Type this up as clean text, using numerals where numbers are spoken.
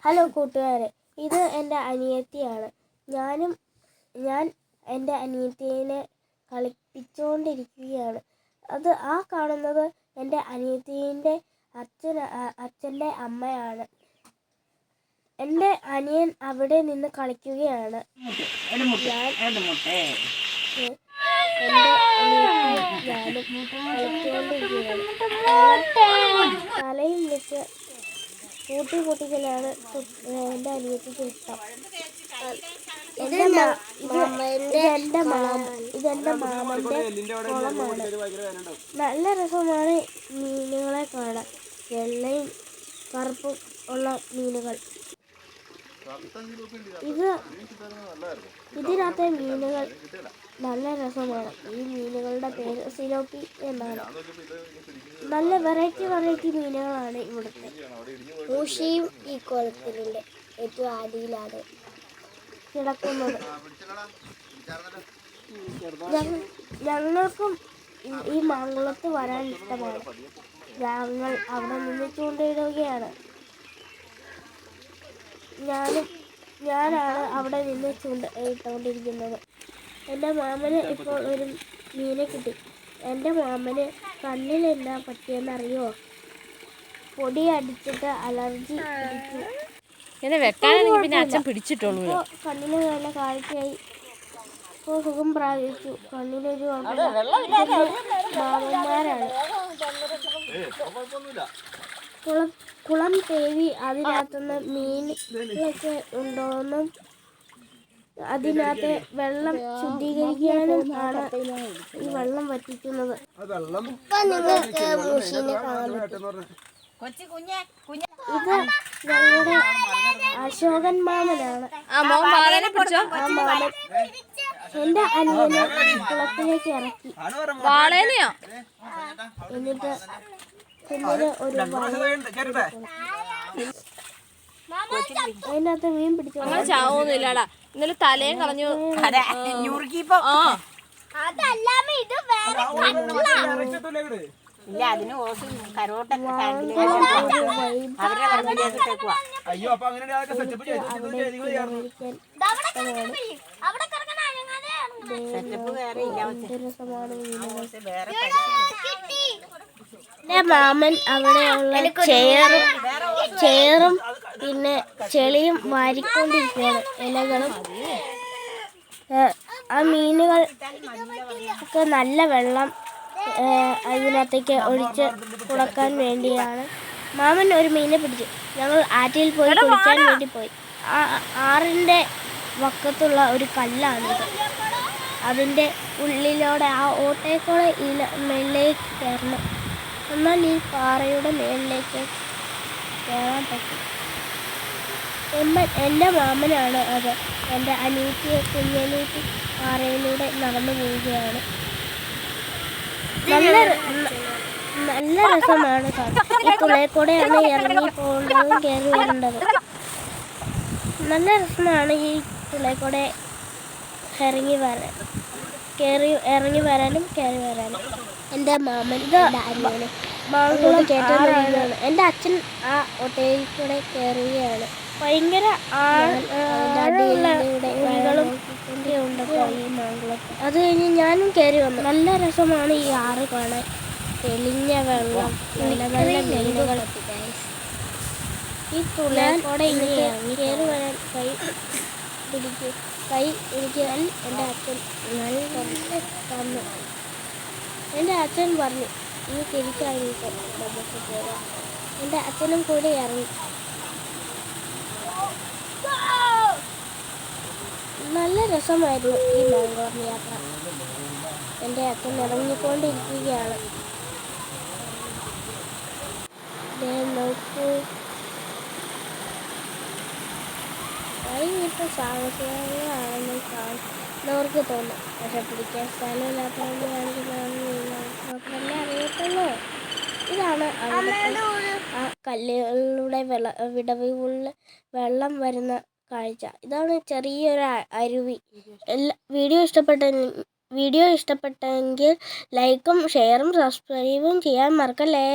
Hello കൂട്ടുകാരെ, ഇത് എൻ്റെ അനിയത്തിയാണ്. ഞാൻ എൻ്റെ അനിയത്തിയെ കളിപ്പിച്ചുകൊണ്ടിരിക്കുകയാണ്. ആ കാണുന്നത് എൻ്റെ അനിയത്തിൻ്റെ അച്ഛൻ്റെ അമ്മയാണ്. എൻ്റെ അനിയൻ അവിടെ നിന്ന് കളിക്കുകയാണ്. എൻ്റെ അനിയത്തി ഞാനും കളിച്ചുകൊണ്ടിരിക്കുകയാണ്. തലയും വെച്ച് കൂട്ടിക്കലാണ് എൻ്റെ അനിയത്തിക്ക് ഇഷ്ടം. ഇതെൻ്റെ മാമൻ്റെ കുളമാണ്. നല്ല രസമാണ് മീനുകളെ കാണാൻ. വെള്ളയും കറുപ്പും ഉള്ള മീനുകൾ. ഇതിനകത്തെ മീനുകൾ നല്ല രസമാണ്. ഈ മീനുകളുടെ പേര് സിലോപ്പി എന്നാണ്. നല്ല വെറൈറ്റി മീനുകളാണ് ഇവിടുത്തെ. മൂഷിയും ഈ കുളത്തിലുണ്ട്. ഏറ്റവും അടിയിലാണ് കിടക്കുന്നത്. ഞങ്ങൾക്കും ഈ മാങ്കുളത്ത് വരാൻ ഇഷ്ടമാണ്. ഞങ്ങൾ അവിടെ നിന്ന് ചൂണ്ടയിടുകയാണ്. ഞാനാണ് അവിടെ നിന്ന് ചൂണ്ടയിട്ടുകൊണ്ടിരിക്കുന്നത്. എൻ്റെ മാമന് ഇപ്പോൾ ഒരു മീനെ കിട്ടി. എൻ്റെ മാമന് കണ്ണിൽ എന്നാ പറ്റിയെന്നറിയോ? പൊടി അടിച്ചിട്ട് അലർജി പിടിച്ചു. കണ്ണിന് നല്ല കാഴ്ചയായി. ഇപ്പോൾ സുഖം പ്രാപിച്ചു. കണ്ണിനൊരു മാമന്മാരാണ്. കുളം തേവി അതിനകത്തുനിന്ന് മീനൊക്കെ ഉണ്ടോയെന്നും അതിനകത്ത് വെള്ളം ശുദ്ധീകരിക്കാനും ആണ് ഈ വെള്ളം വറ്റിക്കുന്നത്. ഇത് ഞങ്ങളുടെ അശോകൻ മാമനാണ്. എന്റെ അനിയനെ കുളത്തിലേക്ക് ഇറക്കി. എന്നിട്ട് കുഞ്ഞിന് ഒരു അതിനകത്ത് മീൻ പിടിച്ചു. ചാവൊന്നുമില്ലടാ. ഇന്നലെ തലയും കളഞ്ഞു. ഇല്ല, അതിന് ഓസും കരോട്ടൊക്കെ അവരുടെ പറമ്പിലേക്കിട്ടേക്കുവാ. സെറ്റപ്പ് വേറെ ഇല്ല. എൻ്റെ മാമൻ അവിടെയുള്ള ചെയറും പിന്നെ ചെളിയും വാരിക്കൊണ്ടിരിക്കുകയാണ്. ഇലകളും ആ മീനുകൾ ഒക്കെ നല്ല വെള്ളം അതിനകത്തേക്ക് ഒഴിച്ച് കുളക്കാൻ വേണ്ടിയാണ്. മാമൻ ഒരു മീനെ പിടിച്ചു. ഞങ്ങൾ ആറ്റിൽ പോയി കുളിക്കാൻ വേണ്ടി പോയി. ആറിൻ്റെ വക്കത്തുള്ള ഒരു കല്ലാണിത്. അതിൻ്റെ ഉള്ളിലൂടെ ആ ഓട്ടേക്കൂടെ മേളിലേക്ക് കയറണം. എന്നാൽ ഈ പാറയുടെ മേളിലേക്ക് കയറാൻ പറ്റും. എൻ്റെ മാമനാണ് അത്. എൻ്റെ കുഞ്ഞനീറ്റി പാറയിലൂടെ നടന്നു പോവുകയാണ്. നല്ല രസമാണ് കാണാൻ. ഈ തുളയിൽക്കൂടെയാണ് ഇറങ്ങി പോകേണ്ടതും കയറി വരേണ്ടത്. നല്ല രസമാണ് ഈ തുളയിൽക്കൂടെ ഇറങ്ങി വരാനും കയറി വരാനും. എൻ്റെ മാമൻ അനിയന് മാങ്കുളം കയറ്റാൻ. എൻ്റെ അച്ഛൻ ആ ഒട്ടയിൽ കൂടെ കയറുകയാണ്. ഭയങ്കര ആഴങ്ങളും ഒക്കെ ഉണ്ടപ്പോൾ ഈ മാങ്കുളത്ത്. അത് കഴിഞ്ഞ് ഞാനും കയറി വന്നു. നല്ല രസമാണ് ഈ ആറ് കാണാൻ. തെളിഞ്ഞ വെള്ളം, നല്ല നല്ല മീനുകൾ. ഈ തുളയിൽക്കൂടെ ഇങ്ങനെ ഇറങ്ങി കയറി വരാൻ കൈ പിടിക്കാൻ എൻ്റെ അച്ഛൻ തന്നു. എൻ്റെ അച്ഛൻ പറഞ്ഞു, ഇനി തിരിച്ചറിയിട്ടോ നമുക്ക് പോകാം. എൻ്റെ അച്ഛനും കൂടെ ഇറങ്ങി. നല്ല രസമായിരുന്നു ഈ മാങ്കോർ യാത്ര. എൻ്റെ അച്ഛൻ ഇറങ്ങിക്കൊണ്ടിരിക്കുകയാണ്. നോക്കൂ, കഴിഞ്ഞിട്ട് സാഹസികങ്ങളാണെന്ന് കാണുന്നവർക്ക് തോന്നും. പക്ഷെ പിടിക്കാൻ സ്ഥലമില്ലാത്തതുകൊണ്ട് കാണിക്കുന്നതല്ലേ അറിയത്തുള്ളൂ. ഇതാണ് ആ കല്ലുകളുടെ വിടവുള്ള വെള്ളം വരുന്ന കാഴ്ച. ഇതാണ് ചെറിയൊരു അരുവി. വീഡിയോ ഇഷ്ടപ്പെട്ടെങ്കിൽ ലൈക്കും ഷെയറും സബ്സ്ക്രൈബും ചെയ്യാൻ മറക്കല്ലേ.